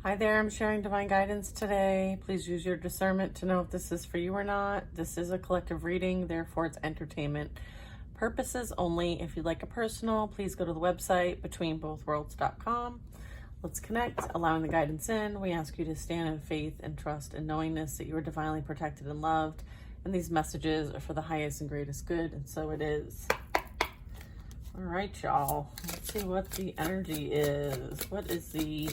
Hi there, I'm sharing divine guidance today. Please use your discernment to know if this is for you or not. This is a collective reading, therefore it's entertainment purposes only. If you'd like a personal, please go to the website betweenbothworlds.com. Let's connect, allowing the guidance in. We ask you to stand in faith and trust and knowingness that you are divinely protected and loved, and these messages are for the highest and greatest good, and so it is. All right, y'all. Let's see what the energy is. What is the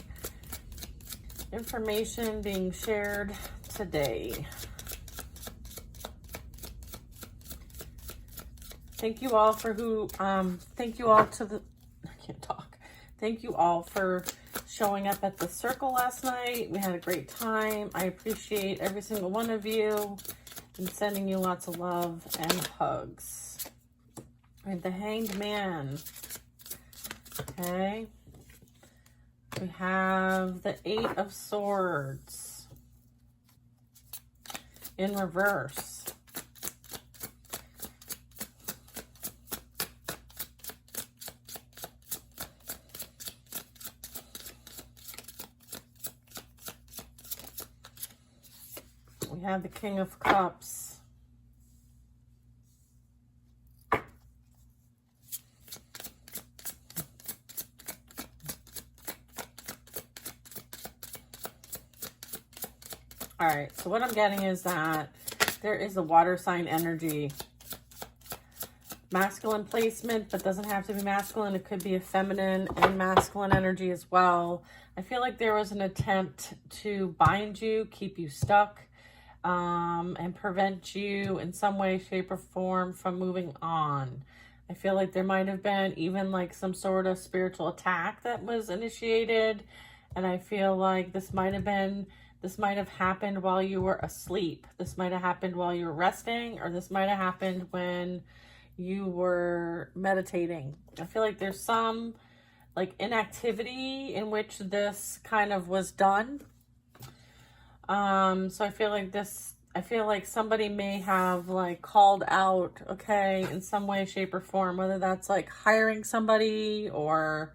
information being shared today? Thank you all for thank you all to the, I can't talk. Thank you all for showing up at the circle last night. We had a great time. I appreciate every single one of you and sending you lots of love and hugs. And the Hanged Man. Okay. We have the Eight of Swords in reverse. We have the King of Cups. All right, so what I'm getting is that there is a water sign energy. Masculine placement, but doesn't have to be masculine. It could be a feminine and masculine energy as well. I feel like there was an attempt to bind you, keep you stuck, and prevent you in some way, shape, or form from moving on. I feel like there might have been even like some sort of spiritual attack that was initiated. And I feel like this might have happened while you were asleep. This might have happened while you were resting, or this might have happened when you were meditating. I feel like there's some like inactivity in which this kind of was done. So I feel like somebody may have like called out, okay, in some way, shape, or form, whether that's like hiring somebody, or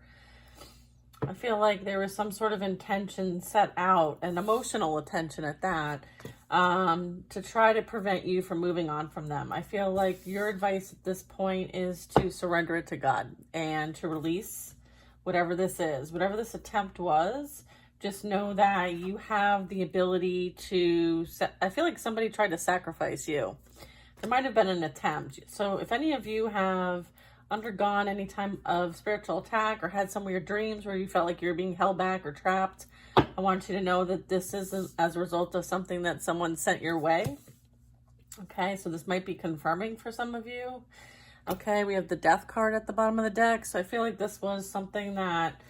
I feel like there was some sort of intention set out, an emotional attention at that, to try to prevent you from moving on from them. I feel like your advice at this point is to surrender it to God and to release whatever this is, whatever this attempt was. Just know that you have the ability to, I feel like somebody tried to sacrifice you. There might have been an attempt. So if any of you have undergone any time of spiritual attack or had some weird dreams where you felt like you were being held back or trapped, I want you to know that this is as a result of something that someone sent your way. Okay, so this might be confirming for some of you. Okay, we have the Death card at the bottom of the deck. So I feel like this was something that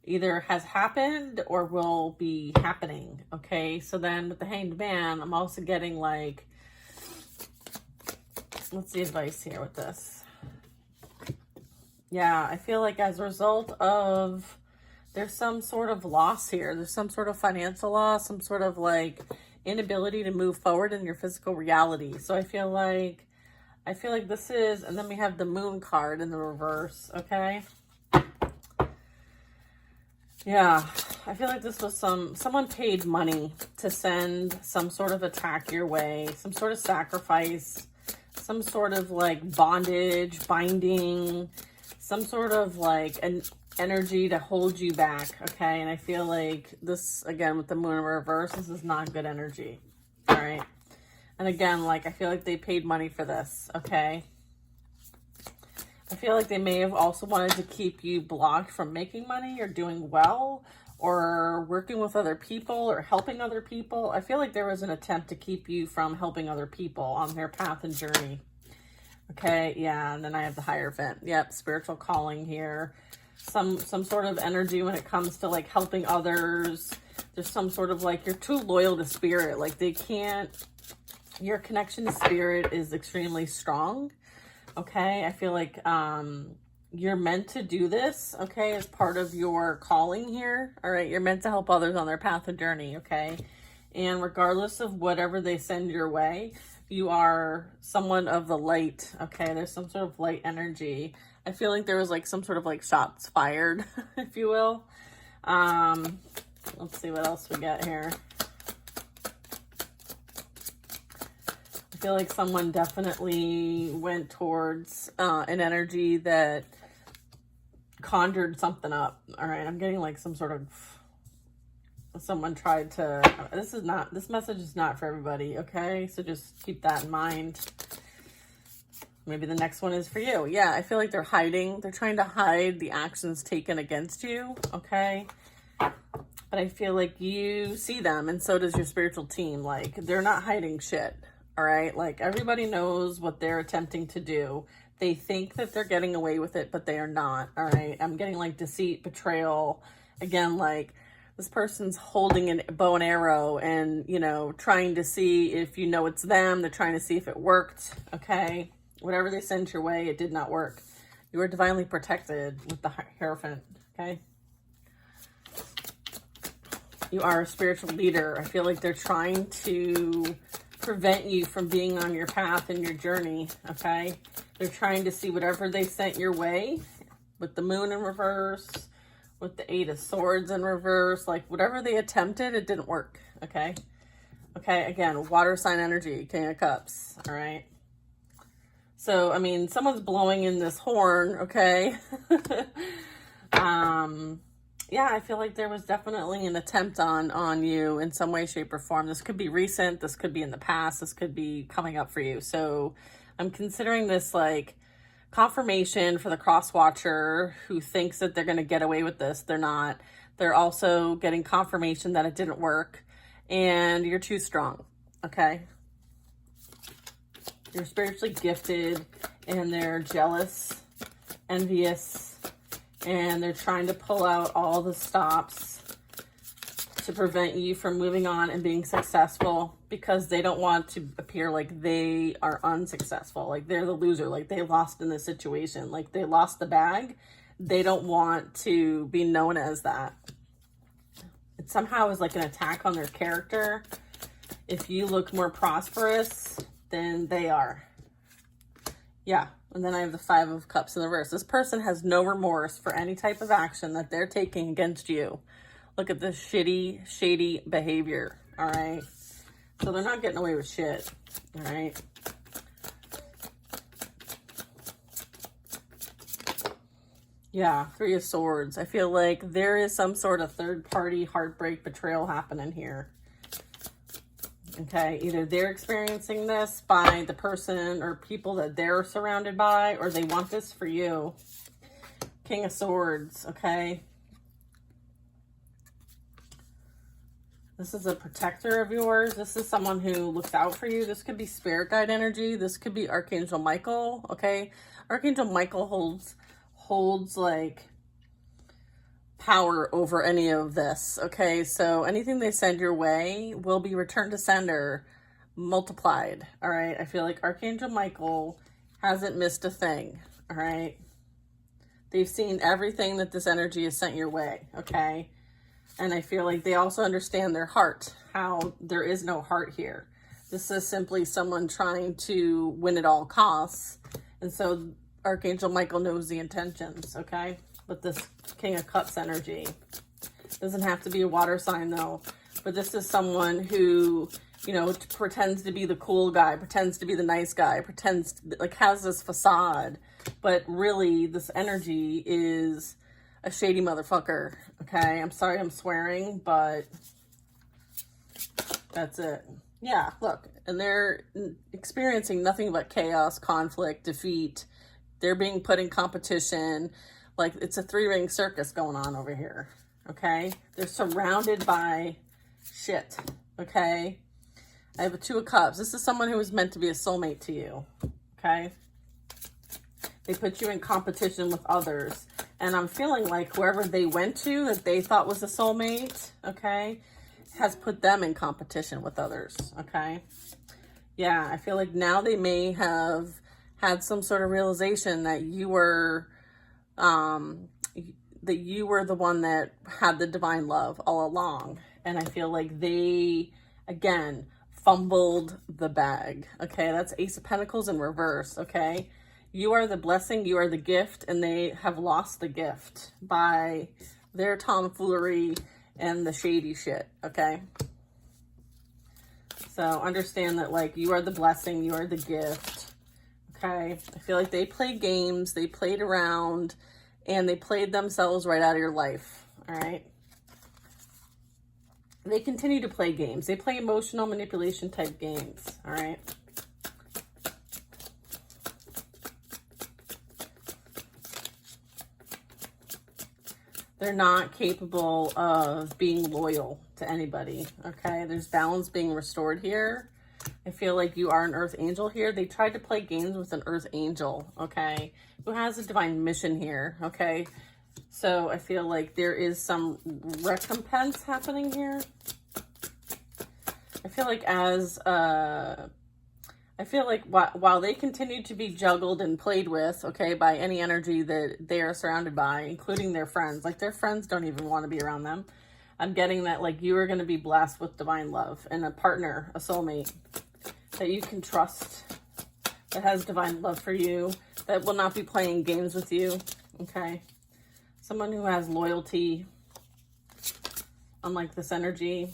either has happened or will be happening. Okay, so then with the Hanged Man, I'm also getting like, what's the advice here with this? Yeah, I feel like as a result of, there's some sort of loss here. There's some sort of financial loss, some sort of like inability to move forward in your physical reality. So I feel like this is, and then we have the Moon card in the reverse, okay? Yeah, I feel like this was someone paid money to send some sort of attack your way, some sort of sacrifice, some sort of like bondage, binding, some sort of like an energy to hold you back, okay? And I feel like this, again, with the Moon in reverse, this is not good energy, all right? And again, like, I feel like they paid money for this, okay? I feel like they may have also wanted to keep you blocked from making money or doing well or working with other people or helping other people. I feel like there was an attempt to keep you from helping other people on their path and journey. Okay, yeah, and then I have the Hierophant. Yep, spiritual calling here. Some sort of energy when it comes to like helping others. There's some sort of like, you're too loyal to spirit. Like they can't, your connection to spirit is extremely strong. Okay, I feel like you're meant to do this, okay, as part of your calling here. All right, you're meant to help others on their path and journey, okay? And regardless of whatever they send your way, you are someone of the light, okay? There's some sort of light energy. I feel like there was like some sort of like shots fired, if you will. Let's see what else we got here. I feel like someone definitely went towards an energy that conjured something up. All right, I'm getting like some sort of, someone tried to, this message is not for everybody, okay? So just keep that in mind. Maybe the next one is for you. Yeah, I feel like they're hiding. They're trying to hide the actions taken against you, okay? But I feel like you see them, and so does your spiritual team. Like, they're not hiding shit, all right? Like, everybody knows what they're attempting to do. They think that they're getting away with it, but they are not, all right? I'm getting, like, deceit, betrayal. Again, like, this person's holding a bow and arrow and, you know, trying to see if you know it's them. They're trying to see if it worked, okay? Whatever they sent your way, it did not work. You are divinely protected with the Hierophant, okay? You are a spiritual leader. I feel like they're trying to prevent you from being on your path and your journey, okay? They're trying to see whatever they sent your way with the Moon in reverse, with the Eight of Swords in reverse, like whatever they attempted, it didn't work, okay? Okay, again, water sign energy, King of Cups, all right? So, I mean, someone's blowing in this horn, okay? Yeah, I feel like there was definitely an attempt on you in some way, shape, or form. This could be recent. This could be in the past. This could be coming up for you. So I'm considering this like confirmation for the cross watcher who thinks that they're going to get away with this. They're not. They're also getting confirmation that it didn't work and you're too strong, okay? You're spiritually gifted and they're jealous, envious, and they're trying to pull out all the stops to prevent you from moving on and being successful because they don't want to appear like they are unsuccessful, like they're the loser, like they lost in this situation, like they lost the bag. They don't want to be known as that. It somehow is like an attack on their character. If you look more prosperous than they are. Yeah. And then I have the Five of Cups in the reverse. This person has no remorse for any type of action that they're taking against you. Look at this shitty, shady behavior, all right? So they're not getting away with shit, all right? Yeah, Three of Swords. I feel like there is some sort of third-party heartbreak betrayal happening here. Okay, either they're experiencing this by the person or people that they're surrounded by, or they want this for you. King of Swords, okay? This is a protector of yours. This is someone who looks out for you. This could be spirit guide energy. This could be Archangel Michael, okay? Archangel Michael holds like power over any of this, okay? So anything they send your way will be returned to sender, multiplied, all right? I feel like Archangel Michael hasn't missed a thing, all right? They've seen everything that this energy has sent your way, okay? And I feel like they also understand their heart, how there is no heart here. This is simply someone trying to win at all costs. And so Archangel Michael knows the intentions, okay? With this King of Cups energy. Doesn't have to be a water sign though, but this is someone who, you know, pretends to be the cool guy, pretends to be the nice guy, pretends to, like, has this facade, but really this energy is a shady motherfucker, okay? I'm sorry I'm swearing, but that's it. Yeah, look, and they're experiencing nothing but chaos, conflict, defeat. They're being put in competition. Like, it's a three-ring circus going on over here, okay? They're surrounded by shit, okay? I have a Two of Cups. This is someone who is meant to be a soulmate to you, okay? They put you in competition with others. And I'm feeling like whoever they went to that they thought was a soulmate, okay, has put them in competition with others, okay? Yeah, I feel like now they may have had some sort of realization that you were the one that had the divine love all along. And I feel like they, again, fumbled the bag, okay? That's Ace of Pentacles in reverse, okay? You are the blessing, you are the gift, and they have lost the gift by their tomfoolery and the shady shit, okay? So understand that, like, you are the blessing, you are the gift, okay? I feel like they played games, they played around, and they played themselves right out of your life, all right? They continue to play games. They play emotional manipulation type games, all right? They're not capable of being loyal to anybody, okay? There's balance being restored here. I feel like you are an earth angel here. They tried to play games with an earth angel, okay? Who has a divine mission here, okay? So I feel like there is some recompense happening here. I feel like while they continue to be juggled and played with, okay, by any energy that they are surrounded by, including their friends, like their friends don't even want to be around them. I'm getting that, like, you are going to be blessed with divine love and a partner, a soulmate that you can trust, that has divine love for you, that will not be playing games with you, okay? Someone who has loyalty, unlike this energy,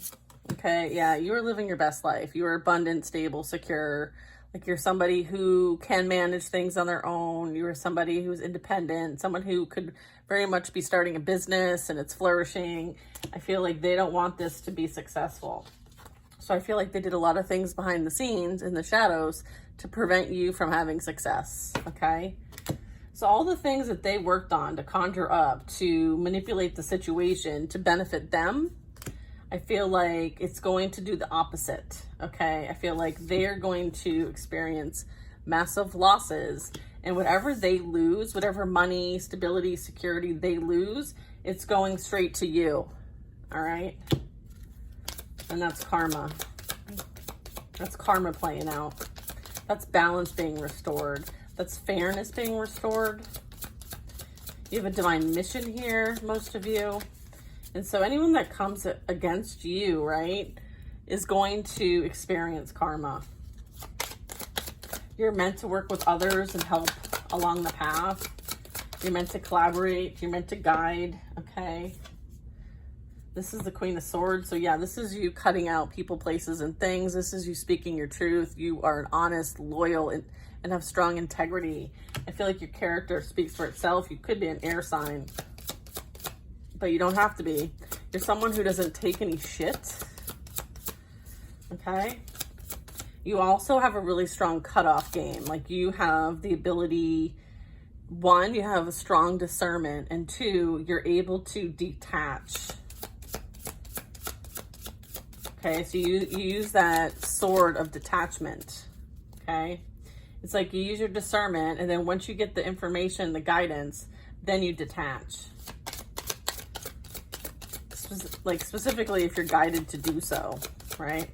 okay? Yeah, you are living your best life. You are abundant, stable, secure. Like, you're somebody who can manage things on their own. You're somebody who's independent, someone who could very much be starting a business and it's flourishing. I feel like they don't want this to be successful. So I feel like they did a lot of things behind the scenes in the shadows to prevent you from having success, okay? So all the things that they worked on to conjure up, to manipulate the situation, to benefit them, I feel like it's going to do the opposite, okay? I feel like they're going to experience massive losses, and whatever they lose, whatever money, stability, security they lose, it's going straight to you, all right? And that's karma. That's karma playing out. That's balance being restored. That's fairness being restored. You have a divine mission here, most of you. And so anyone that comes against you, right, is going to experience karma. You're meant to work with others and help along the path. You're meant to collaborate. You're meant to guide, okay? This is the Queen of Swords. So yeah, this is you cutting out people, places, and things. This is you speaking your truth. You are an honest, loyal, and have strong integrity. I feel like your character speaks for itself. You could be an air sign, but you don't have to be. You're someone who doesn't take any shit, okay? You also have a really strong cutoff game. Like, you have the ability, one, you have a strong discernment, and two, you're able to detach. Okay, so you use that sword of detachment, okay? It's like you use your discernment, and then once you get the information, the guidance, then you detach. Like, specifically if you're guided to do so, right?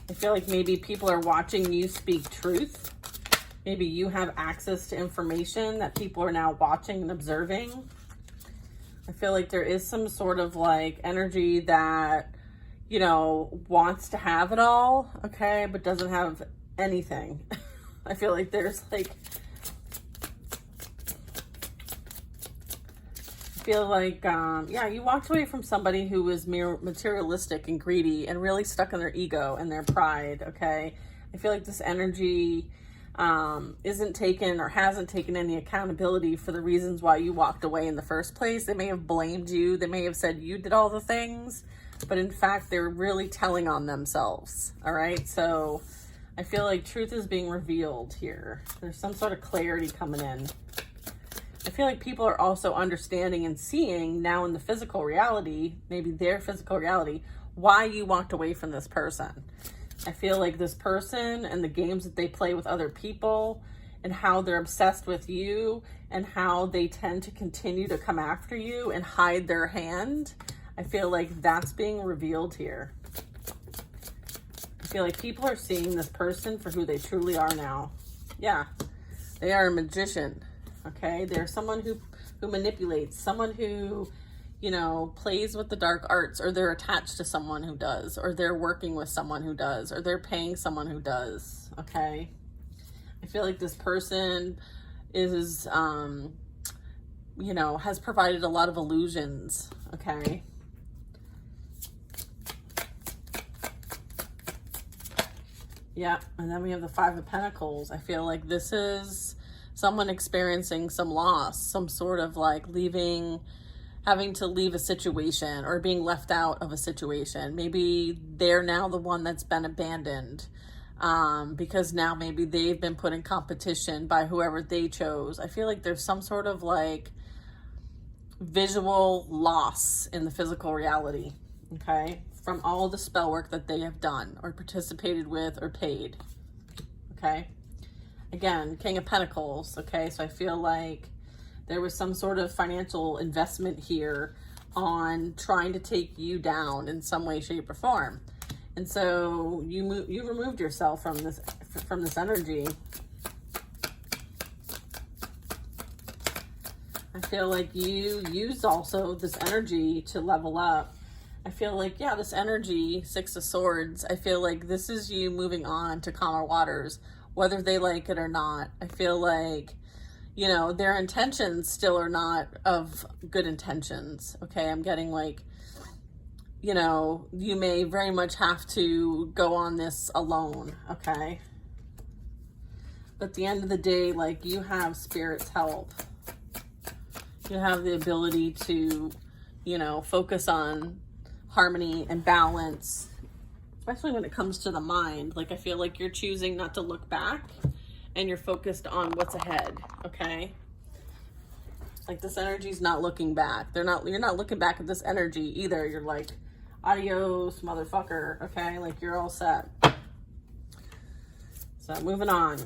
I feel like maybe people are watching you speak truth. Maybe you have access to information that people are now watching and observing. I feel like there is some sort of, like, energy that, you know, wants to have it all, okay, but doesn't have anything. I feel like there's, like, yeah, you walked away from somebody who was materialistic and greedy and really stuck in their ego and their pride, okay? I feel like this energy isn't taken or hasn't taken any accountability for the reasons why you walked away in the first place. They may have blamed you. They may have said you did all the things, but in fact, they're really telling on themselves, all right? So I feel like truth is being revealed here. There's some sort of clarity coming in. I feel like people are also understanding and seeing now in the physical reality, maybe their physical reality, why you walked away from this person. I feel like this person and the games that they play with other people and how they're obsessed with you and how they tend to continue to come after you and hide their hand, I feel like that's being revealed here. I feel like people are seeing this person for who they truly are now. Yeah, they are a magician. Okay, they're someone who manipulates, someone who, you know, plays with the dark arts, or they're attached to someone who does, or they're working with someone who does, or they're paying someone who does, okay? I feel like this person is you know, has provided a lot of illusions, okay? Yeah, and then we have the Five of Pentacles. I feel like this is someone experiencing some loss, some sort of like having to leave a situation or being left out of a situation. Maybe they're now the one that's been abandoned because now maybe they've been put in competition by whoever they chose. I feel like there's some sort of like visual loss in the physical reality, okay, from all the spell work that they have done or participated with or paid, okay? Again, King of Pentacles, okay? So I feel like there was some sort of financial investment here on trying to take you down in some way, shape, or form. And so you removed yourself from this energy. I feel like you used also this energy to level up. I feel like, yeah, this energy, Six of Swords, I feel like this is you moving on to calmer waters, whether they like it or not. I feel like, you know, their intentions still are not of good intentions, okay? I'm getting like, you know, you may very much have to go on this alone, okay? But at the end of the day, like, you have Spirit's help. You have the ability to, you know, focus on harmony and balance, especially when it comes to the mind. Like, I feel like you're choosing not to look back and you're focused on what's ahead, okay? Like, this energy's not looking back. You're not looking back at this energy either. You're like, adios, motherfucker, okay? Like, you're all set. So, moving on.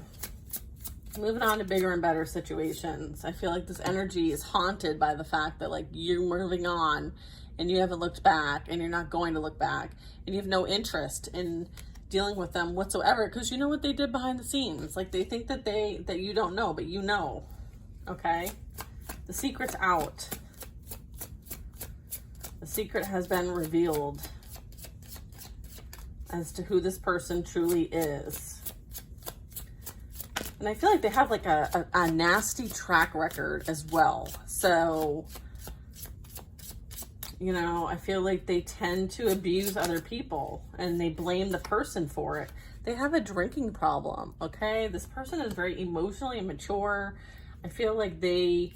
Moving on to bigger and better situations. I feel like this energy is haunted by the fact that, like, you're moving on and you haven't looked back and you're not going to look back and you have no interest in dealing with them whatsoever because you know what they did behind the scenes. Like, they think that you don't know, but you know, okay? The secret's out. The secret has been revealed as to who this person truly is. And I feel like they have like a nasty track record as well. So, you know, I feel like they tend to abuse other people and they blame the person for it. They have a drinking problem, okay? This person is very emotionally immature. I feel like they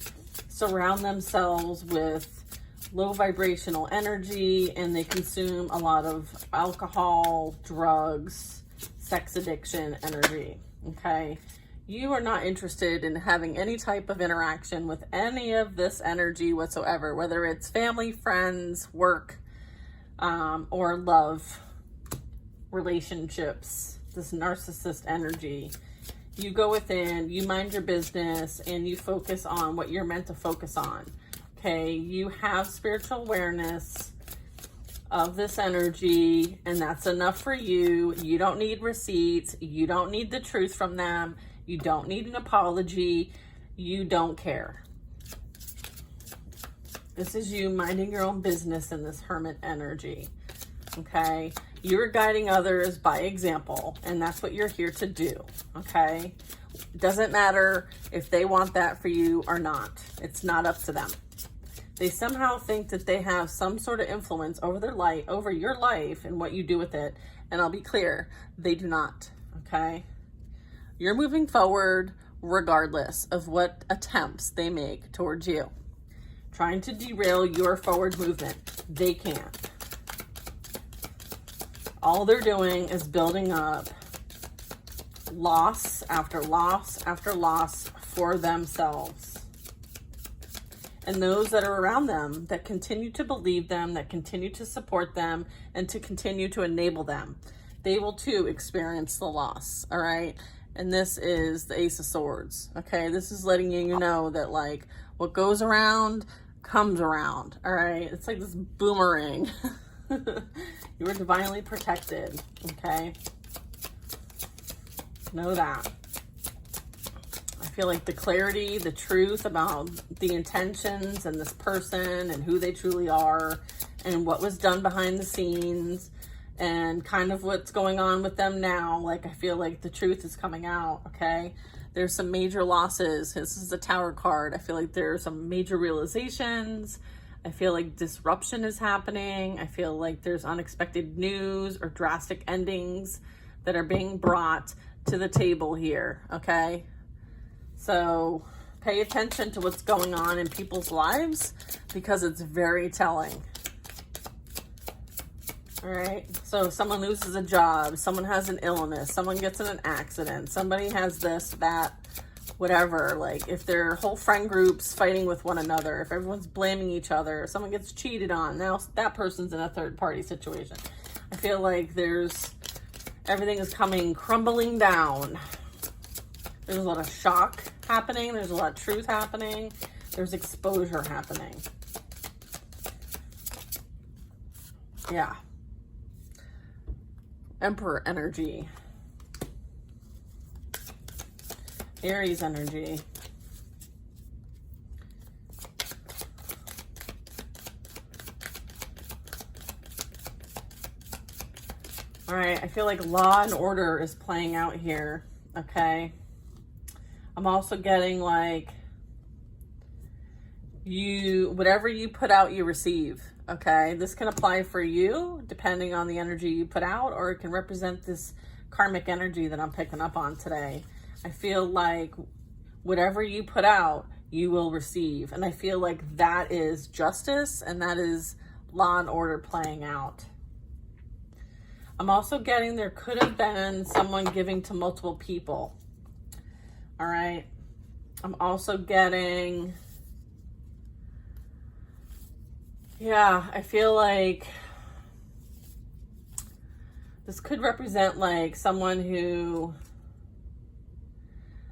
surround themselves with low vibrational energy and they consume a lot of alcohol, drugs, sex addiction energy, okay? You are not interested in having any type of interaction with any of this energy whatsoever, whether it's family, friends, work, or love, relationships, this narcissist energy. You go within, you mind your business, and you focus on what you're meant to focus on, okay? You have spiritual awareness of this energy, and that's enough for you. You don't need receipts. You don't need the truth from them. You don't need an apology. You don't care. This is you minding your own business in this hermit energy, okay? You're guiding others by example, and that's what you're here to do, okay? It doesn't matter if they want that for you or not. It's not up to them. They somehow think that they have some sort of influence over their life, over your life and what you do with it. And I'll be clear, they do not, okay? You're moving forward regardless of what attempts they make towards you. Trying to derail your forward movement. They can't. All they're doing is building up loss after loss after loss for themselves. And those that are around them that continue to believe them, that continue to support them, and to continue to enable them, they will too experience the loss, all right? And this is the Ace of Swords, okay? This is letting you know that, like, what goes around comes around, all right? It's like this boomerang. You are divinely protected, okay? Know that. I feel like the clarity, the truth about the intentions and this person and who they truly are and what was done behind the scenes and kind of what's going on with them now. Like, I feel like the truth is coming out, okay? there's some major losses. This is the Tower card. I feel like there's some major realizations. I feel like disruption is happening. I feel like there's unexpected news or drastic endings that are being brought to the table here, okay? So pay attention to what's going on in people's lives because it's very telling. All right, so someone loses a job, someone has an illness, someone gets in an accident, somebody has this, that, whatever. Like if their whole friend group's fighting with one another, if everyone's blaming each other, if someone gets cheated on, now that person's in a third party situation. I feel like everything is coming crumbling down. There's a lot of shock happening. There's a lot of truth happening. There's exposure happening. Yeah. Emperor energy. Aries energy. All right, I feel like law and order is playing out here, okay? I'm also getting like whatever you put out, you receive, okay? This can apply for you depending on the energy you put out, or it can represent this karmic energy that I'm picking up on today. I feel like whatever you put out, you will receive. And I feel like that is justice and that is law and order playing out. I'm also getting there could have been someone giving to multiple people. All right. I'm also getting, yeah, I feel like this could represent like someone who,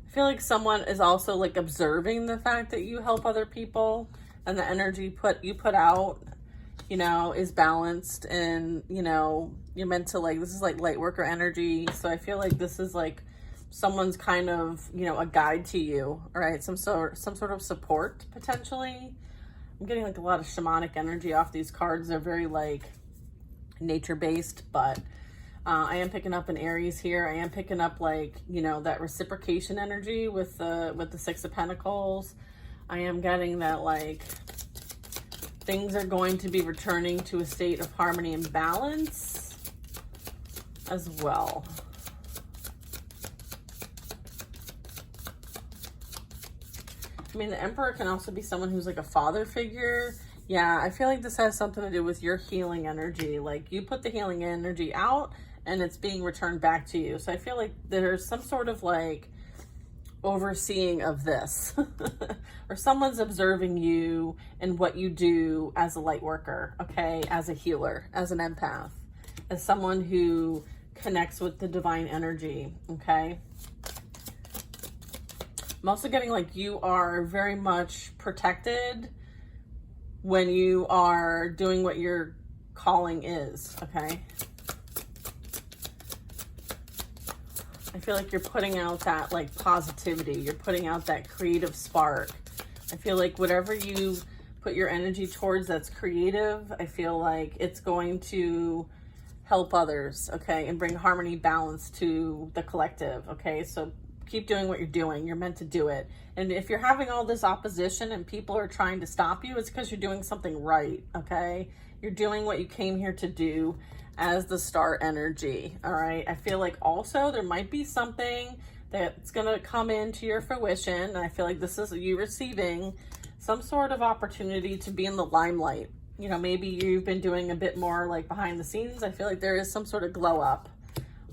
I feel like someone is also like observing the fact that you help other people and the energy you put out, you know, is balanced, and, you know, you're meant to like, this is like light worker energy. So I feel like this is like someone's kind of, you know, a guide to you, all right? Some sort of support potentially. I'm getting like a lot of shamanic energy off these cards. They're very like nature based, but I am picking up an Aries here. I am picking up like, you know, that reciprocation energy with the Six of Pentacles. I am getting that like things are going to be returning to a state of harmony and balance as well. I mean, the Emperor can also be someone who's like a father figure. Yeah, I feel like this has something to do with your healing energy. Like you put the healing energy out and it's being returned back to you. So I feel like there's some sort of like overseeing of this or someone's observing you and what you do as a light worker, okay, as a healer, as an empath, as someone who connects with the divine energy, okay? I'm also getting like you are very much protected when you are doing what your calling is, okay? I feel like you're putting out that like positivity. You're putting out that creative spark. I feel like whatever you put your energy towards that's creative, I feel like it's going to help others, okay? And bring harmony, balance to the collective, okay? So keep doing what you're doing. You're meant to do it. And if you're having all this opposition and people are trying to stop you, it's because you're doing something right, okay? You're doing what you came here to do as the star energy, all right? I feel like also there might be something that's going to come into your fruition. And I feel like this is you receiving some sort of opportunity to be in the limelight. You know, maybe you've been doing a bit more like behind the scenes. I feel like there is some sort of glow up,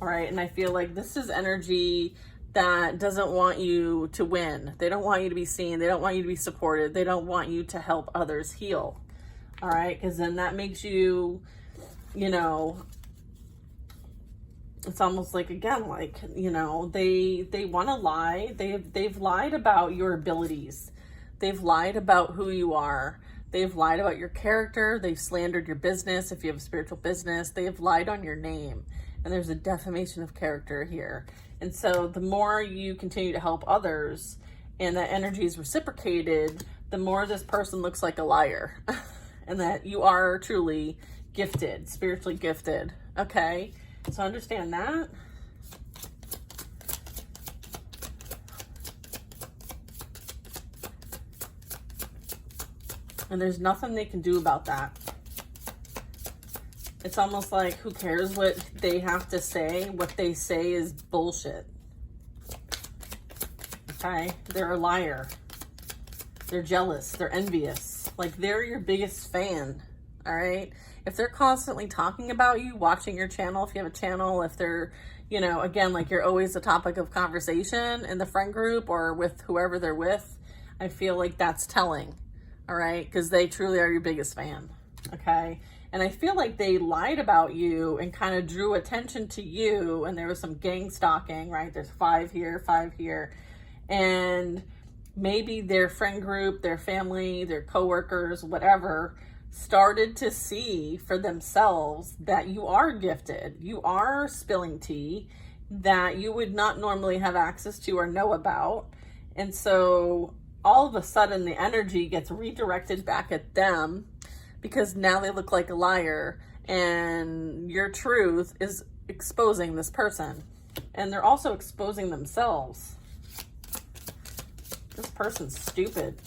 all right? And I feel like this is energy that doesn't want you to win. They don't want you to be seen. They don't want you to be supported. They don't want you to help others heal, all right? Because then that makes you, you know, it's almost like, again, like, you know, they want to lie. They've lied about your abilities. They've lied about who you are. They've lied about your character. They've slandered your business. If you have a spiritual business, they have lied on your name. And there's a defamation of character here. And so the more you continue to help others and that energy is reciprocated, the more this person looks like a liar and that you are truly gifted, spiritually gifted. Okay. So understand that. And there's nothing they can do about that. It's almost like, who cares what they have to say? What they say is bullshit. Okay? They're a liar. They're jealous. They're envious. Like, they're your biggest fan. All right? If they're constantly talking about you, watching your channel, if you have a channel, if they're, you know, again, like you're always a topic of conversation in the friend group or with whoever they're with, I feel like that's telling. All right? Because they truly are your biggest fan. Okay? And I feel like they lied about you and kind of drew attention to you. And there was some gang stalking, right? There's 5 here, 5 here. And maybe their friend group, their family, their coworkers, whatever, started to see for themselves that you are gifted. You are spilling tea that you would not normally have access to or know about. And so all of a sudden the energy gets redirected back at them, because now they look like a liar and your truth is exposing this person. And they're also exposing themselves. This person's stupid.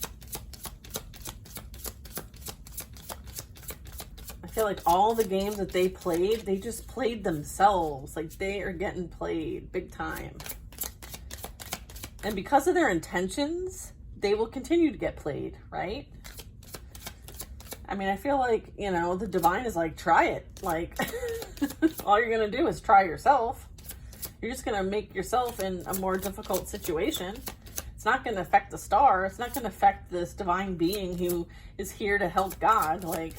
I feel like all the games that they played, they just played themselves. Like, they are getting played big time. And because of their intentions, they will continue to get played, right? I mean, I feel like, you know, the divine is like, try it. Like, all you're going to do is try yourself. You're just going to make yourself in a more difficult situation. It's not going to affect the star. It's not going to affect this divine being who is here to help God. Like,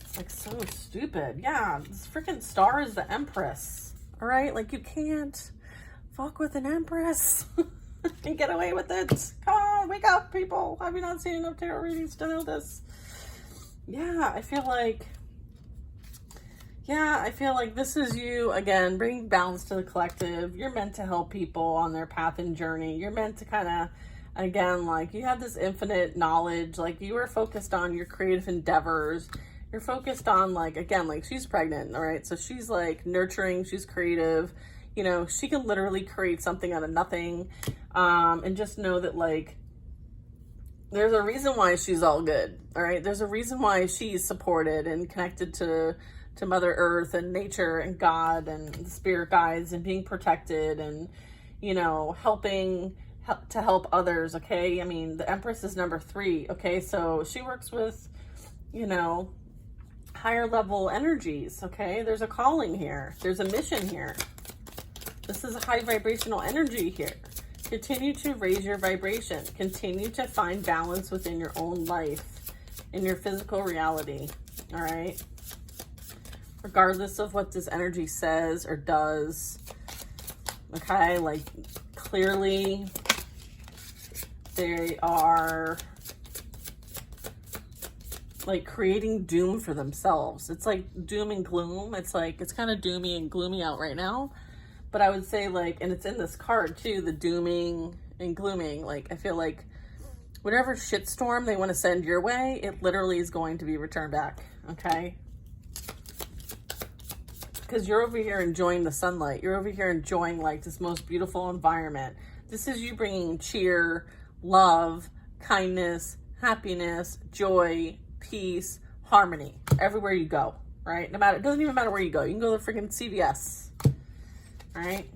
it's like so stupid. Yeah, this freaking star is the Empress. All right? Like, you can't fuck with an Empress and get away with it. Come on, wake up, people. Have you not seen enough tarot readings to know this? Yeah, I feel like this is you, again, bringing balance to the collective. You're meant to help people on their path and journey. You're meant to kind of, again, like, you have this infinite knowledge. Like, you are focused on your creative endeavors. You're focused on, like, again, like, she's pregnant, all right? So she's, like, nurturing. She's creative. You know, she can literally create something out of nothing. And just know that, like, there's a reason why she's all good, all right? There's a reason why she's supported and connected to Mother Earth and nature and God and the spirit guides and being protected and, you know, helping to help others, okay? I mean, the Empress is number 3, okay? So she works with, you know, higher level energies, okay? There's a calling here. There's a mission here. This is a high vibrational energy here. Continue to raise your vibration. Continue to find balance within your own life, in your physical reality, all right? Regardless of what this energy says or does, okay? Like, clearly they are, like, creating doom for themselves. It's like doom and gloom. It's like, it's kind of doomy and gloomy out right now. But I would say, like, and it's in this card too, the dooming and glooming. Like, I feel like whatever shitstorm they want to send your way, it literally is going to be returned back, okay? Because you're over here enjoying the sunlight. You're over here enjoying, like, this most beautiful environment. This is you bringing cheer, love, kindness, happiness, joy, peace, harmony, everywhere you go, right? No matter, it doesn't even matter where you go. You can go to freaking CVS. All right.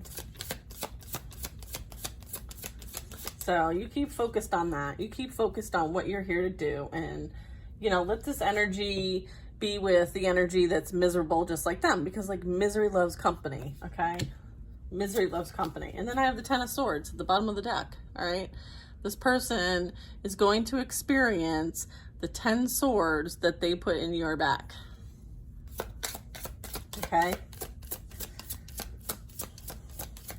So you keep focused on that. You keep focused on what you're here to do. And, you know, let this energy be with the energy that's miserable just like them. Because, like, misery loves company, okay? Misery loves company. And then I have the 10 of Swords at the bottom of the deck, all right? This person is going to experience the 10 swords that they put in your back, okay?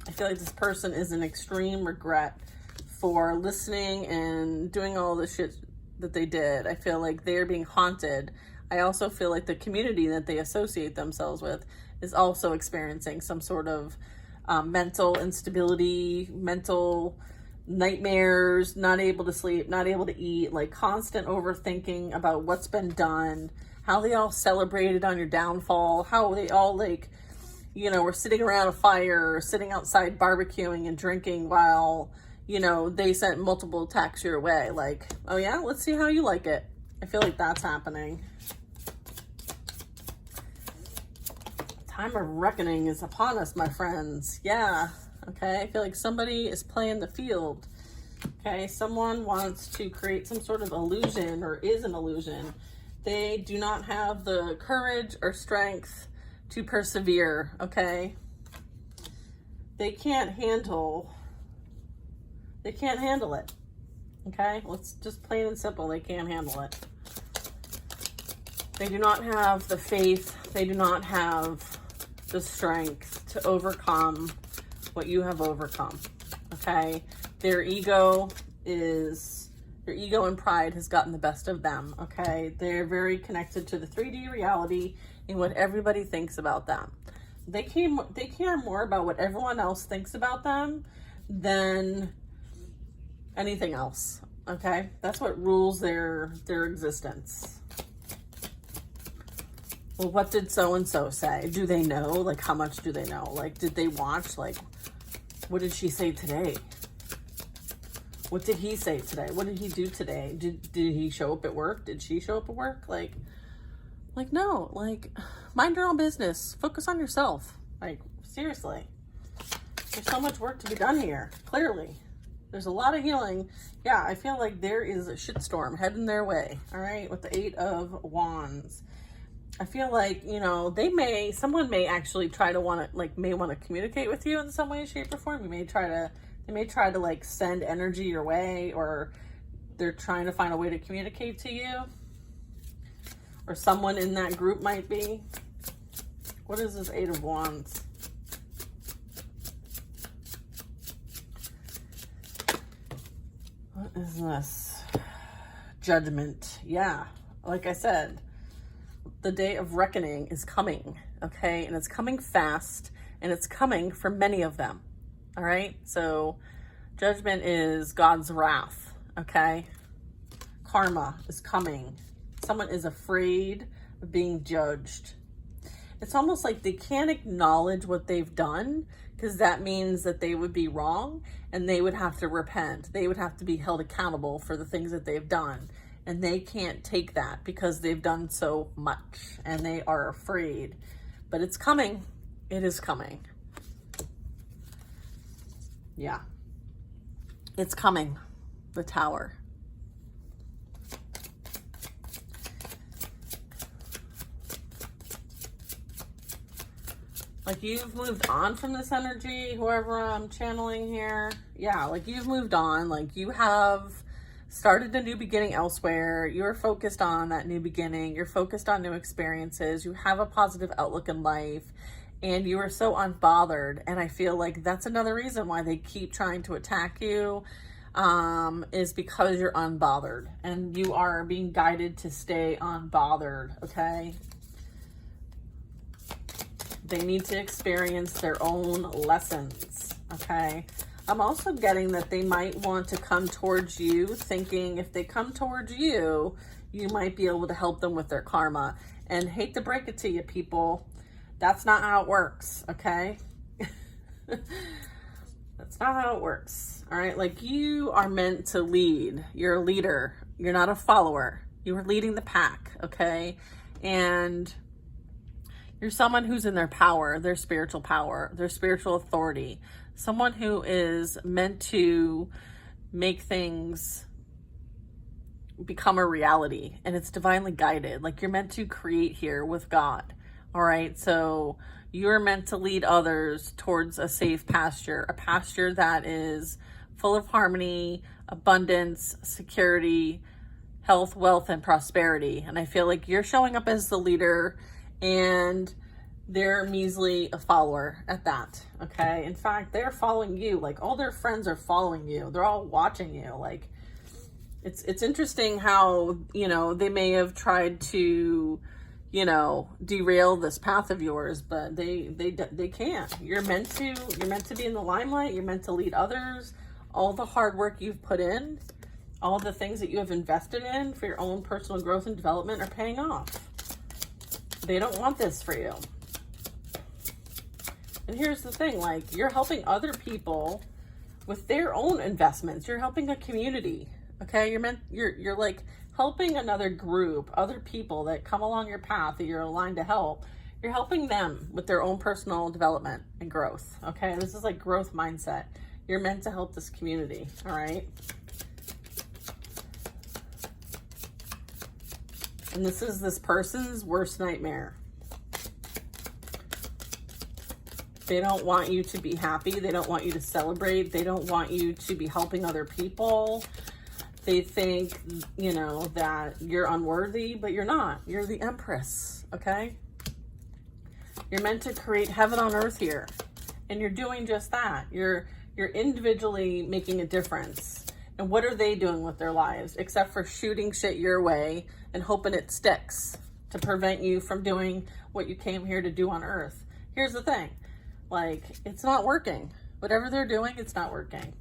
I feel like this person is in extreme regret for listening and doing all the shit that they did. I feel like they're being haunted. I also feel like the community that they associate themselves with is also experiencing some sort of mental instability, mental nightmares, not able to sleep, not able to eat, like constant overthinking about what's been done, how they all celebrated on your downfall, how they all, like, you know, were sitting around a fire or sitting outside barbecuing and drinking while, you know, they sent multiple attacks your way. Like, oh yeah, let's see how you like it. I feel like that's happening. Time of reckoning is upon us, my friends. Yeah. Okay. I feel like somebody is playing the field. Okay. Someone wants to create some sort of illusion, or is an illusion. They do not have the courage or strength to persevere. Okay. They can't handle it. Okay, let's just plain and simple, they can't handle it. They do not have the faith, they do not have the strength to overcome what you have overcome. Okay, their ego and pride has gotten the best of them. Okay, they're very connected to the 3D reality and what everybody thinks about them. They care more about what everyone else thinks about them than anything else. Okay, that's what rules their existence. Well, what did so and so say? Do they know? Like, how much do they know? Like, did they watch? Like, what did she say today? What did he say today? What did he do today? Did he show up at work? Did she show up at work? Like no. Like, mind your own business. Focus on yourself. Like, seriously. There's so much work to be done here. Clearly. There's a lot of healing. Yeah, I feel like there is a shitstorm heading their way. All right, with the 8 of Wands. I feel like, you know, someone may actually try to may want to communicate with you in some way, shape, or form. They may try to like send energy your way, or they're trying to find a way to communicate to you. Or someone in that group might be. What is this 8 of Wands? What is this? Judgment. Yeah, like I said, the day of reckoning is coming, okay? And it's coming fast, and it's coming for many of them, all right? So judgment is God's wrath, okay? Karma is coming. Someone is afraid of being judged. It's almost like they can't acknowledge what they've done, because that means that they would be wrong and they would have to repent. They would have to be held accountable for the things that they've done. And they can't take that because they've done so much and they are afraid. But it's coming. It is coming. Yeah. It's coming. The Tower. Like, you've moved on from this energy, whoever I'm channeling here. Yeah, like, you've moved on. Like, you have started a new beginning elsewhere. You're focused on that new beginning. You're focused on new experiences. You have a positive outlook in life. And you are so unbothered. And I feel like that's another reason why they keep trying to attack you, is because you're unbothered. And you are being guided to stay unbothered, okay? They need to experience their own lessons, okay? I'm also getting that they might want to come towards you, thinking if they come towards you, you might be able to help them with their karma. And hate to break it to you, people, that's not how it works, okay? That's not how it works, all right? Like, you are meant to lead. You're a leader. You're not a follower. You are leading the pack, okay? And you're someone who's in their power, their spiritual authority. Someone who is meant to make things become a reality, and it's divinely guided. Like, you're meant to create here with God. All right. So you're meant to lead others towards a safe pasture, a pasture that is full of harmony, abundance, security, health, wealth, and prosperity. And I feel like you're showing up as the leader, and they're measly a follower at that, okay? In fact, they're following you. Like, all their friends are following you. They're all watching you. Like, it's interesting how, you know, they may have tried to, you know, derail this path of yours, but they can't. You're meant to be in the limelight. You're meant to lead others. All the hard work you've put in, all the things that you have invested in for your own personal growth and development are paying off. They don't want this for you. And here's the thing, like, you're helping other people with their own investments. You're helping a community. Okay, you're like helping another group, other people that come along your path that you're aligned to help. You're helping them with their own personal development and growth. Okay, this is like growth mindset. You're meant to help this community. All right. And this is this person's worst nightmare. They don't want you to be happy. They don't want you to celebrate. They don't want you to be helping other people. They think, you know, that you're unworthy, but you're not. You're the Empress, okay? You're meant to create heaven on earth here. And you're doing just that. You're individually making a difference. And what are they doing with their lives except for shooting shit your way and hoping it sticks to prevent you from doing what you came here to do on earth? Here's the thing. Like, it's not working. Whatever they're doing, it's not working.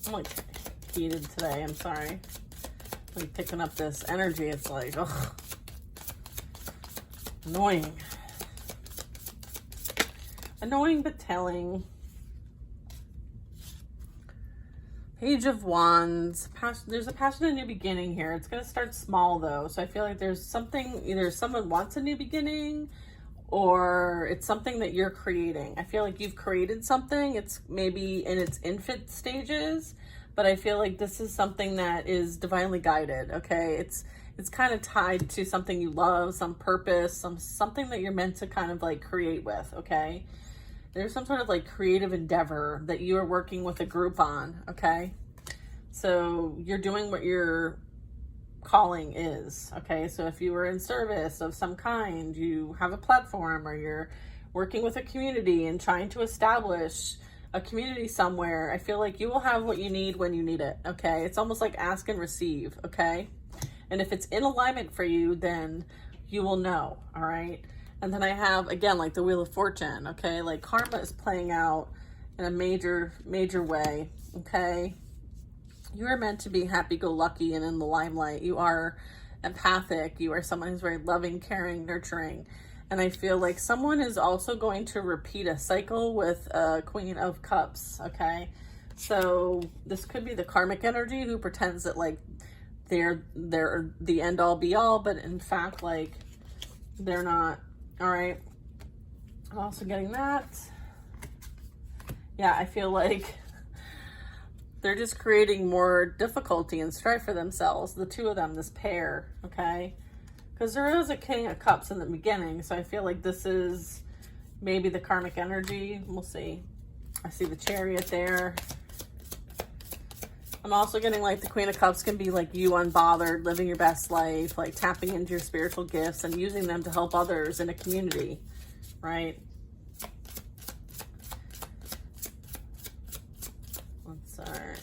I'm like heated today. I'm sorry. I'm picking up this energy. It's like, ugh. Annoying. Annoying but telling. Page of Wands. There's a passionate new beginning here. It's going to start small though. So I feel like there's something, either someone wants a new beginning or it's something that you're creating. I feel like you've created something. It's maybe in its infant stages, but I feel like this is something that is divinely guided. Okay. It's kind of tied to something you love, some purpose, something that you're meant to kind of like create with. Okay. There's some sort of like creative endeavor that you are working with a group on, okay? So you're doing what your calling is, okay? So if you were in service of some kind, you have a platform, or you're working with a community and trying to establish a community somewhere, I feel like you will have what you need when you need it, okay? It's almost like ask and receive, okay? And if it's in alignment for you, then you will know, all right? And then I have, again, like the Wheel of Fortune, okay? Like karma is playing out in a major, major way, okay? You are meant to be happy-go-lucky and in the limelight. You are empathic. You are someone who's very loving, caring, nurturing. And I feel like someone is also going to repeat a cycle with a Queen of Cups, okay? So this could be the karmic energy who pretends that like they're the end-all be-all, but in fact, like they're not. All right. I'm also getting that. Yeah, I feel like they're just creating more difficulty and strife for themselves, the two of them, this pair, okay? Because there is a King of Cups in the beginning, so I feel like this is maybe the karmic energy. We'll see. I see the Chariot there. I'm also getting like the Queen of Cups can be like you unbothered, living your best life, like tapping into your spiritual gifts and using them to help others in a community, right? What's our...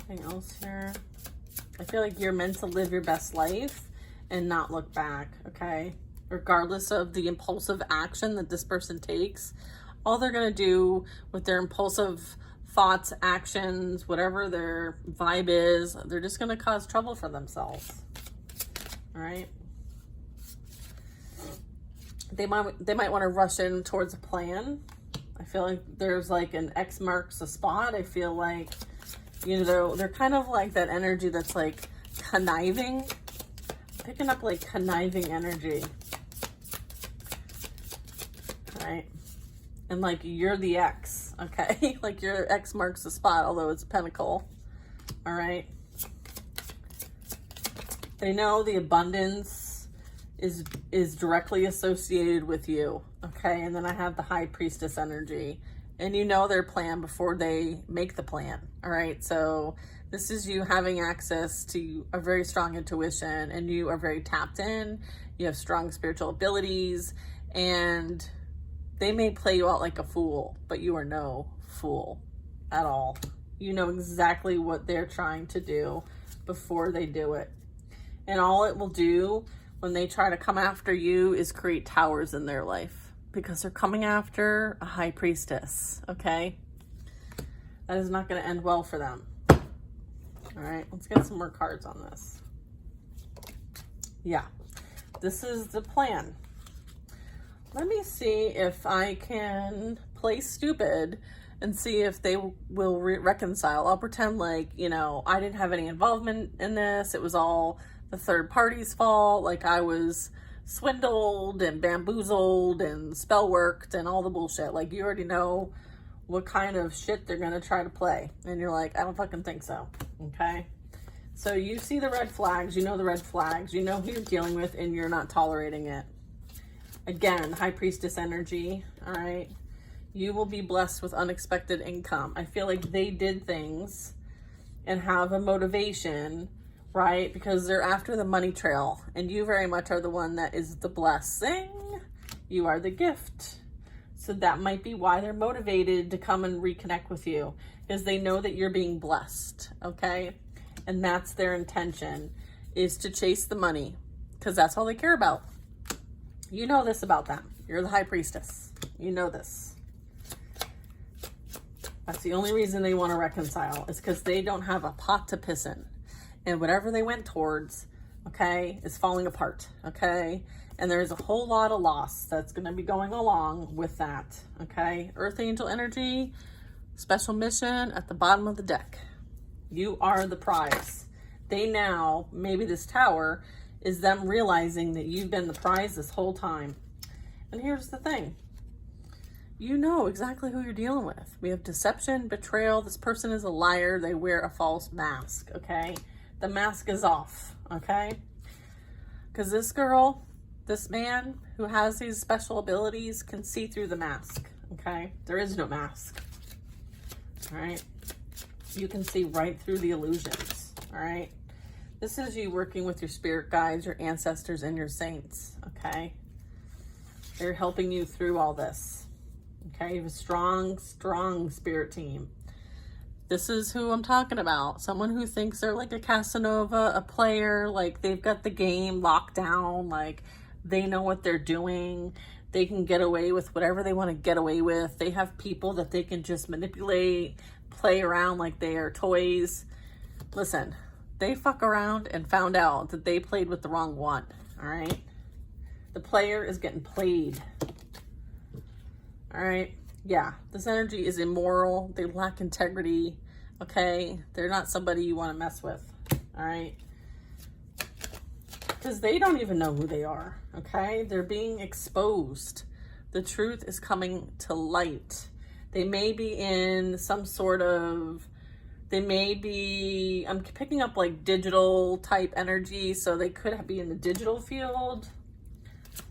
anything else here? I feel like you're meant to live your best life and not look back, okay? Regardless of the impulsive action that this person takes, all they're going to do with their impulsive thoughts, actions, whatever their vibe is, they're just going to cause trouble for themselves. All right. They might want to rush in towards a plan. I feel like there's like an X marks a spot. I feel like, you know, they're kind of like that energy that's like conniving. Picking up like conniving energy. All right. And like you're the X, okay? Like your X marks the spot, although it's a pentacle. All right. They know the abundance is directly associated with you, okay? And then I have the High Priestess energy. And you know their plan before they make the plan, all right? So this is you having access to a very strong intuition, and you are very tapped in. You have strong spiritual abilities, and they may play you out like a fool, but you are no fool at all. You know exactly what they're trying to do before they do it. And all it will do when they try to come after you is create towers in their life, because they're coming after a High Priestess, okay? That is not going to end well for them. All right, let's get some more cards on this. Yeah, this is the plan. Let me see if I can play stupid and see if they will reconcile. I'll pretend like, you know, I didn't have any involvement in this. It was all the third party's fault. Like I was swindled and bamboozled and spell worked and all the bullshit. Like you already know what kind of shit they're going to try to play. And you're like, I don't fucking think so. Okay. So you see the red flags, you know the red flags, you know who you're dealing with, and you're not tolerating it. Again, High Priestess energy, all right? You will be blessed with unexpected income. I feel like they did things and have a motivation, right? Because they're after the money trail, and you very much are the one that is the blessing. You are the gift. So that might be why they're motivated to come and reconnect with you, because they know that you're being blessed, okay? And that's their intention, is to chase the money, because that's all they care about. You know this about them. You're the High Priestess. You know this. That's the only reason they want to reconcile, is because they don't have a pot to piss in. And whatever they went towards, okay, is falling apart, okay? And there's a whole lot of loss that's going to be going along with that, okay? Earth Angel energy, special mission at the bottom of the deck. You are the prize. They now, maybe this tower is them realizing that you've been the prize this whole time. And here's the thing. You know exactly who you're dealing with. We have deception, betrayal. This person is a liar. They wear a false mask, okay? The mask is off, okay? Because this girl, this man who has these special abilities can see through the mask, okay? There is no mask, all right? You can see right through the illusions, all right? This is you working with your spirit guides, your ancestors, and your saints, okay? They're helping you through all this, okay? You have a strong, strong spirit team. This is who I'm talking about. Someone who thinks they're like a Casanova, a player, like they've got the game locked down, like they know what they're doing. They can get away with whatever they want to get away with. They have people that they can just manipulate, play around like they are toys. Listen, they fuck around and found out that they played with the wrong one, all right? The player is getting played, all right? Yeah, this energy is immoral. They lack integrity, okay? They're not somebody you want to mess with, all right? Because they don't even know who they are, okay? They're being exposed. The truth is coming to light. They may be in some sort of, they may be, I'm picking up like digital type energy, so they could be in the digital field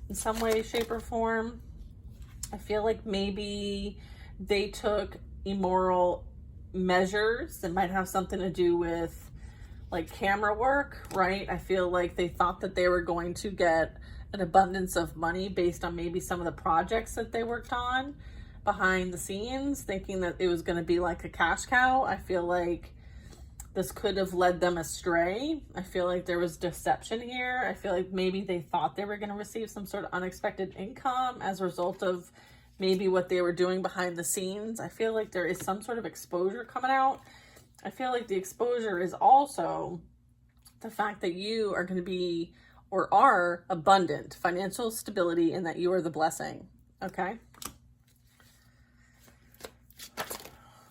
in some way, shape, or form. I feel like maybe they took immoral measures that might have something to do with like camera work, right? I feel like they thought that they were going to get an abundance of money based on maybe some of the projects that they worked on behind the scenes, thinking that it was going to be like a cash cow. I feel like this could have led them astray. I feel like there was deception here. I feel like maybe they thought they were going to receive some sort of unexpected income as a result of maybe what they were doing behind the scenes. I feel like there is some sort of exposure coming out. I feel like the exposure is also the fact that you are going to be or are abundant, financial stability, and that you are the blessing, okay?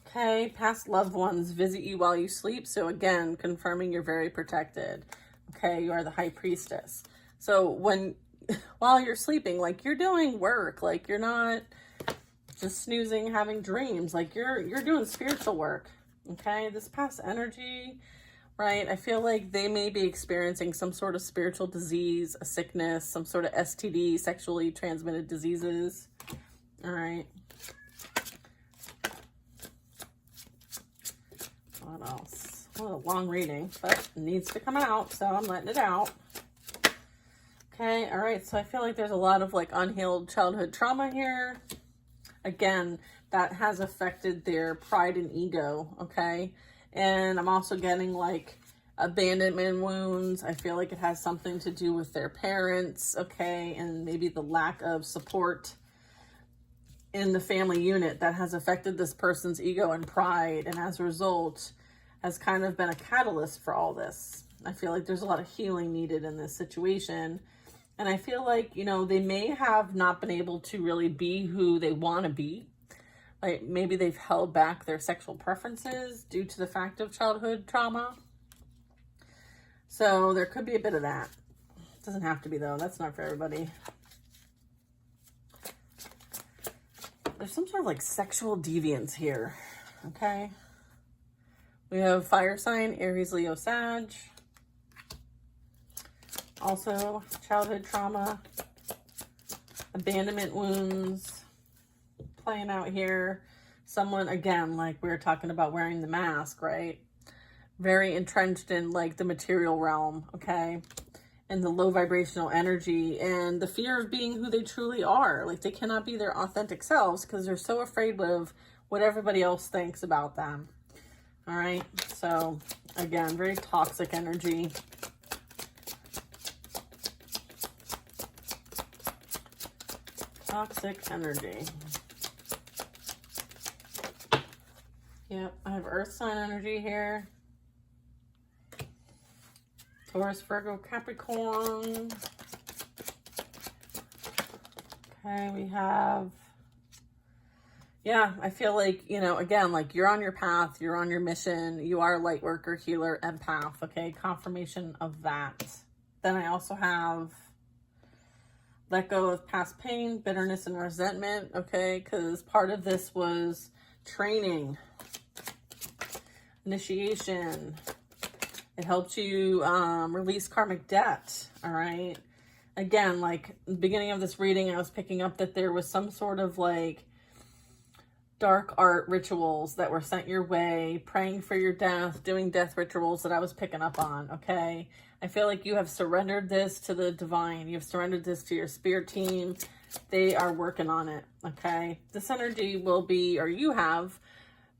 Okay, past loved ones visit you while you sleep. So again, confirming you're very protected. Okay, you are the High Priestess. So while you're sleeping, like you're doing work, like you're not just snoozing, having dreams, like you're doing spiritual work. Okay, this past energy, right? I feel like they may be experiencing some sort of spiritual disease, a sickness, some sort of STD, sexually transmitted diseases. All right. What else? Well, a long reading, but it needs to come out, so I'm letting it out. Okay, all right, so I feel like there's a lot of like unhealed childhood trauma here. Again, that has affected their pride and ego, okay? And I'm also getting like abandonment wounds. I feel like it has something to do with their parents, okay? And maybe the lack of support in the family unit that has affected this person's ego and pride, and as a result has kind of been a catalyst for all this, I feel like there's a lot of healing needed in this situation. And I feel like, you know, they may have not been able to really be who they want to be. Like maybe they've held back their sexual preferences due to the fact of childhood trauma. So there could be a bit of that. Doesn't have to be though. That's not for everybody. There's some sort of like sexual deviance here. Okay. We have fire sign, Aries, Leo, Sag. Also childhood trauma, abandonment wounds playing out here. Someone, again, like we were talking about wearing the mask, right? Very entrenched in like the material realm, okay? And the low vibrational energy and the fear of being who they truly are. Like they cannot be their authentic selves because they're so afraid of what everybody else thinks about them. All right. So again, very toxic energy. Toxic energy. Yep. I have earth sign energy here. Taurus, Virgo, Capricorn. Okay, we have, yeah, I feel like, you know, again, like you're on your path, you're on your mission, you are a light worker, healer, empath, okay? Confirmation of that. Then I also have let go of past pain, bitterness, and resentment, okay? Because part of this was training, initiation. It helped you release karmic debt, all right? Again, like the beginning of this reading, I was picking up that there was some sort of like dark art rituals that were sent your way, praying for your death, doing death rituals that I was picking up on, okay? I feel like you have surrendered this to the divine. You've surrendered this to your spirit team. They are working on it, okay? This energy will be, or you have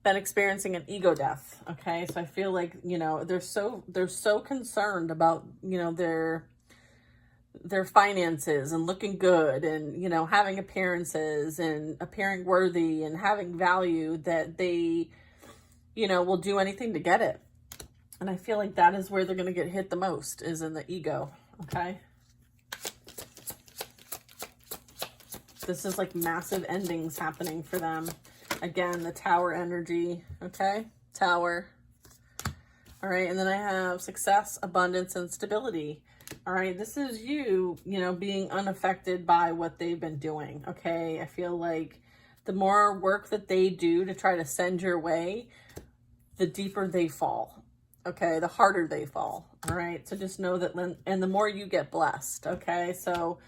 been experiencing an ego death, okay? So I feel like, you know, they're so concerned about, you know, their finances and looking good and, you know, having appearances and appearing worthy and having value that they, you know, will do anything to get it. And I feel like that is where they're going to get hit the most, is in the ego, okay? This is like massive endings happening for them. Again, the Tower energy, okay? Tower. All right, and then I have success, abundance, and stability. All right, this is you know, being unaffected by what they've been doing, okay? I feel like the more work that they do to try to send your way, the deeper they fall, okay? The harder they fall, all right? So just know that, and the more you get blessed, okay? So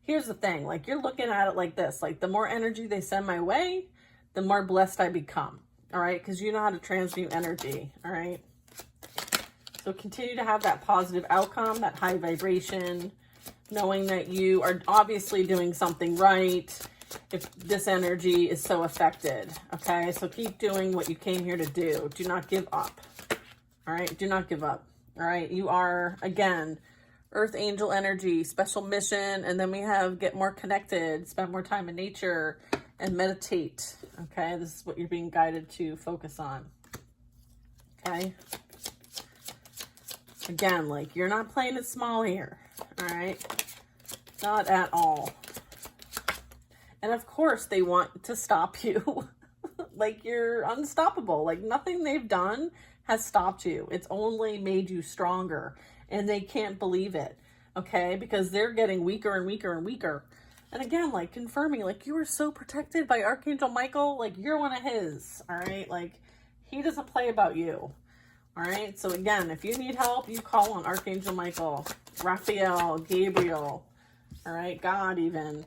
here's the thing, like you're looking at it like this, like the more energy they send my way, the more blessed I become, all right? Because you know how to transmute energy, all right? So continue to have that positive outcome, that high vibration, knowing that you are obviously doing something right if this energy is so affected, okay? So keep doing what you came here to do. Do not give up, all right? Do not give up, all right? You are, again, Earth Angel energy, special mission, and then we have get more connected, spend more time in nature, and meditate, okay? This is what you're being guided to focus on, okay? Again, like you're not playing it small here, all right? Not at all. And of course they want to stop you. Like you're unstoppable. Like nothing they've done has stopped you. It's only made you stronger, and they can't believe it, okay? Because they're getting weaker and weaker and weaker. And again, like confirming, like you are so protected by Archangel Michael, like you're one of his, all right? Like he doesn't play about you, all right? So again, if you need help, you call on Archangel Michael, Raphael, Gabriel, all right? God even.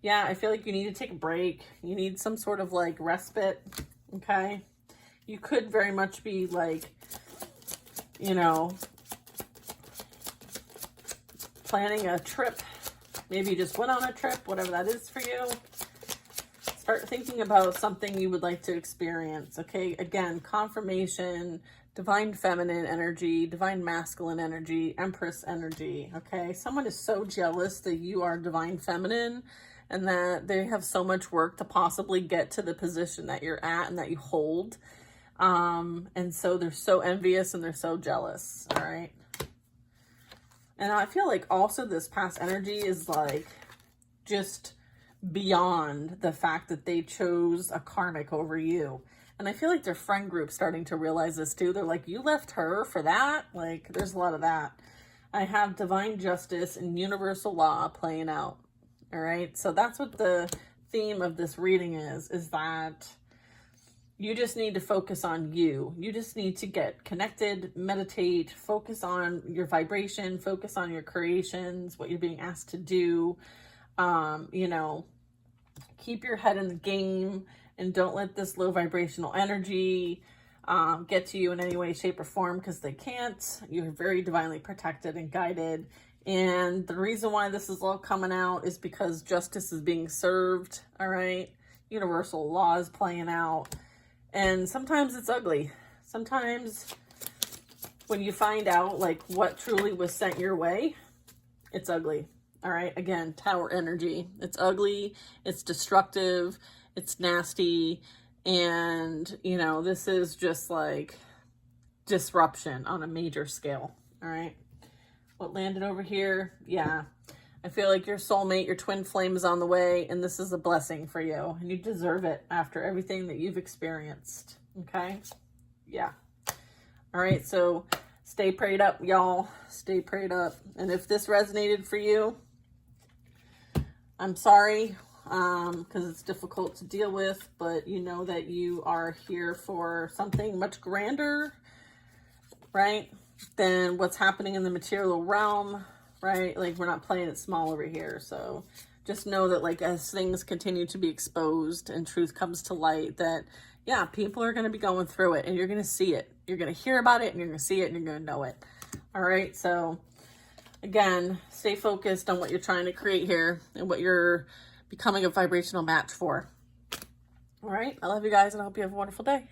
Yeah, I feel like you need to take a break. You need some sort of like respite, okay? You could very much be like, you know, planning a trip. Maybe you just went on a trip, whatever that is for you. Start thinking about something you would like to experience, okay? Again, confirmation, divine feminine energy, divine masculine energy, empress energy, okay? Someone is so jealous that you are divine feminine and that they have so much work to possibly get to the position that you're at and that you hold. And so they're so envious and they're so jealous, all right? And I feel like also this past energy is like just beyond the fact that they chose a karmic over you. And I feel like their friend group's starting to realize this too. They're like, you left her for that? Like, there's a lot of that. I have divine justice and universal law playing out. All right. So that's what the theme of this reading is that you just need to focus on you. You just need to get connected, meditate, focus on your vibration, focus on your creations, what you're being asked to do. You know, keep your head in the game and don't let this low vibrational energy get to you in any way, shape, or form, because they can't. You're very divinely protected and guided. And the reason why this is all coming out is because justice is being served, all right? Universal law is playing out. And sometimes it's ugly. Sometimes when you find out like what truly was sent your way, it's ugly. All right. Again, Tower energy. It's ugly. It's destructive. It's nasty. And, you know, this is just like disruption on a major scale. All right. What landed over here? Yeah. I feel like your soulmate, your twin flame is on the way, and this is a blessing for you, and you deserve it after everything that you've experienced. Okay? Yeah. All right. So stay prayed up, y'all. Stay prayed up. And if this resonated for you, I'm sorry, because it's difficult to deal with, but you know that you are here for something much grander, right, than what's happening in the material realm, right? Like, we're not playing it small over here. So just know that, like, as things continue to be exposed and truth comes to light, that, yeah, people are going to be going through it, and you're going to see it. You're going to hear about it, and you're going to see it, and you're going to know it. All right? So, again, stay focused on what you're trying to create here and what you're becoming a vibrational match for. All right? I love you guys, and I hope you have a wonderful day.